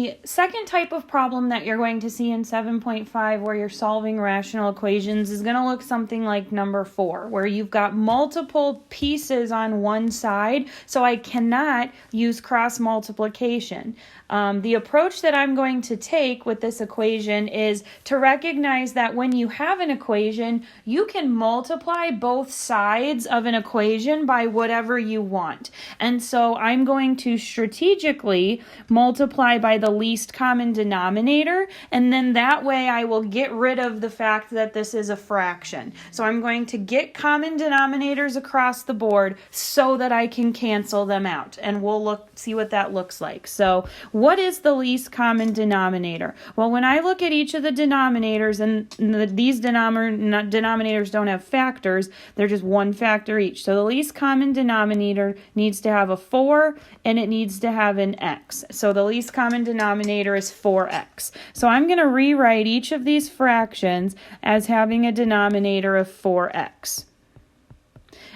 The second type of problem that you're going to see in 7.5 where you're solving rational equations is going to look something like number 4, where you've got multiple pieces on one side, so I cannot use cross multiplication. The approach that I'm going to take with this equation is to recognize that when you have an equation, you can multiply both sides of an equation by whatever you want. And so I'm going to strategically multiply by the least common denominator, and then that way I will get rid of the fact that this is a fraction. So I'm going to get common denominators across the board so that I can cancel them out, and we'll see what that looks like. So what is the least common denominator? Well, when I look at each of the denominators, and these denominators don't have factors, they're just one factor each. So the least common denominator needs to have a 4 and it needs to have an x. So the least common denominator is 4x. So I'm going to rewrite each of these fractions as having a denominator of 4x.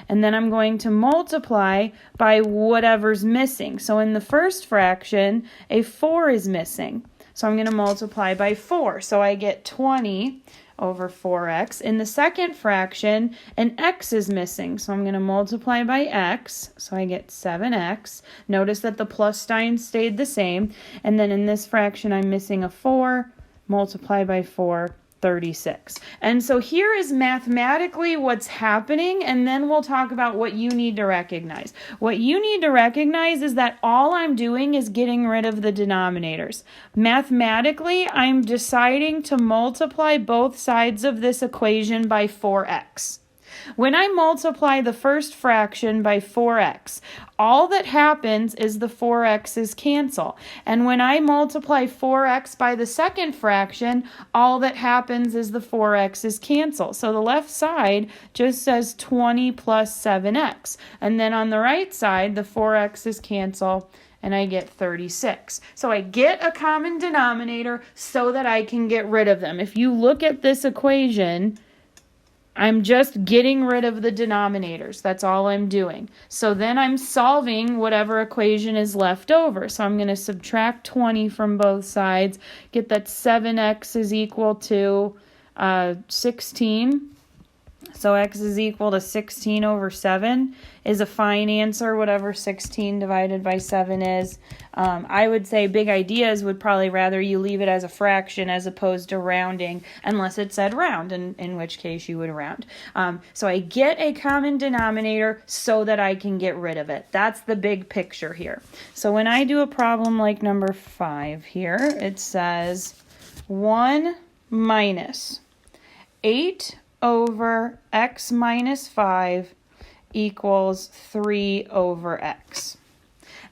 And then I'm going to multiply by whatever's missing. So in the first fraction, a 4 is missing. So I'm going to multiply by 4. So I get 20 over 4x. In the second fraction, an x is missing. So I'm going to multiply by x. So I get 7x. Notice that the plus sign stayed the same. And then in this fraction, I'm missing a 4. Multiply by 4. 36. And so here is mathematically what's happening, and then we'll talk about what you need to recognize. What you need to recognize is that all I'm doing is getting rid of the denominators. Mathematically, I'm deciding to multiply both sides of this equation by 4x. When I multiply the first fraction by 4x, all that happens is the 4x's cancel. And when I multiply 4x by the second fraction, all that happens is the 4x's cancel. So the left side just says 20 plus 7x. And then on the right side, the 4x's cancel, and I get 36. So I get a common denominator so that I can get rid of them. If you look at this equation, I'm just getting rid of the denominators. That's all I'm doing. So then I'm solving whatever equation is left over. So I'm going to subtract 20 from both sides, get that 7x is equal to 16. So x is equal to 16 over 7 is a fine answer, whatever 16 divided by 7 is. I would say big ideas would probably rather you leave it as a fraction as opposed to rounding, unless it said round, in which case you would round. So I get a common denominator so that I can get rid of it. That's the big picture here. So when I do a problem like number 5 here, it says 1 minus 8 over x minus 5 equals 3 over x.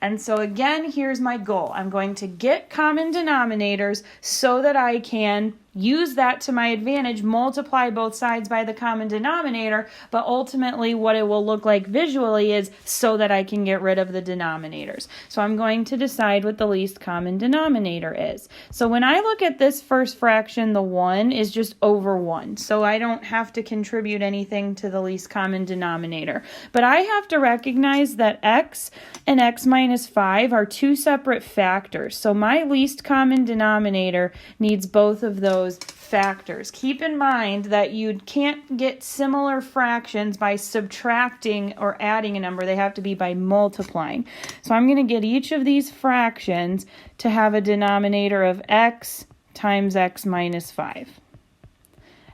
And so again, here's my goal. I'm going to get common denominators so that I can use that to my advantage, multiply both sides by the common denominator, but ultimately what it will look like visually is so that I can get rid of the denominators. So I'm going to decide what the least common denominator is. So when I look at this first fraction, the 1 is just over 1. So I don't have to contribute anything to the least common denominator. But I have to recognize that x and x minus 5 are two separate factors. So my least common denominator needs both of those factors. Keep in mind that you can't get similar fractions by subtracting or adding a number. They have to be by multiplying. So I'm going to get each of these fractions to have a denominator of x times x minus 5.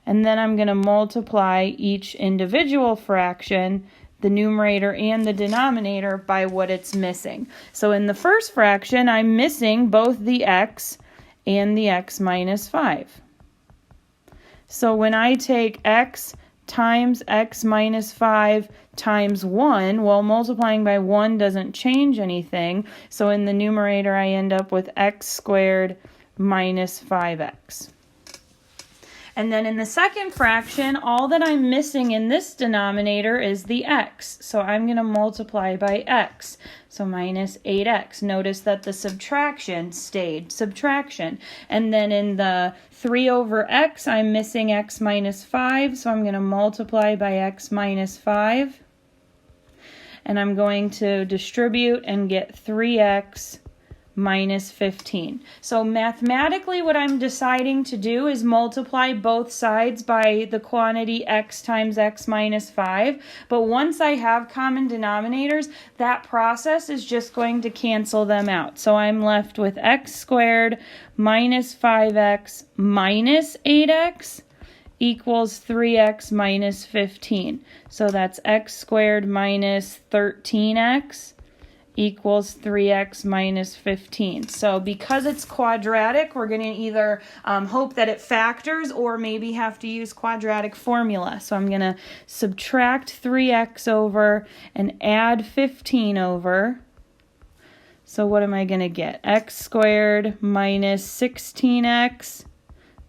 And then I'm going to multiply each individual fraction, the numerator and the denominator, by what it's missing. So in the first fraction, I'm missing both the x and the x minus 5. So when I take x times x minus 5 times 1, well, multiplying by 1 doesn't change anything. So in the numerator, I end up with x squared minus 5x. And then in the second fraction, all that I'm missing in this denominator is the x. So I'm going to multiply by x. So minus 8x. Notice that the subtraction stayed subtraction. And then in the 3 over x, I'm missing x minus 5. So I'm going to multiply by x minus 5. And I'm going to distribute and get 3x minus 15. So mathematically what I'm deciding to do is multiply both sides by the quantity x times x minus 5. But once I have common denominators, that process is just going to cancel them out. So I'm left with x squared minus 5x minus 8x equals 3x minus 15. So that's x squared minus 13x equals 3x minus 15. So because it's quadratic, we're going to either hope that it factors or maybe have to use quadratic formula. So I'm going to subtract 3x over and add 15 over. So what am I going to get? X squared minus 16x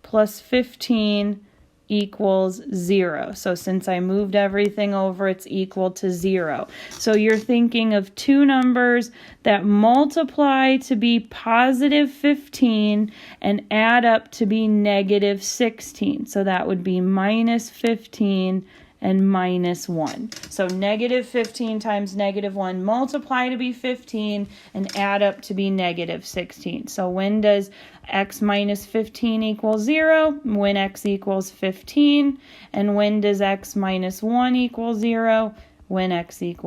plus 15 equals 0. So since I moved everything over, it's equal to 0. So you're thinking of two numbers that multiply to be positive 15 and add up to be negative 16. So that would be minus 15 and minus 1. So negative 15 times negative 1 multiply to be 15 and add up to be negative 16. So when does x minus 15 equal 0? When x equals 15. And when does x minus 1 equal 0? When x equals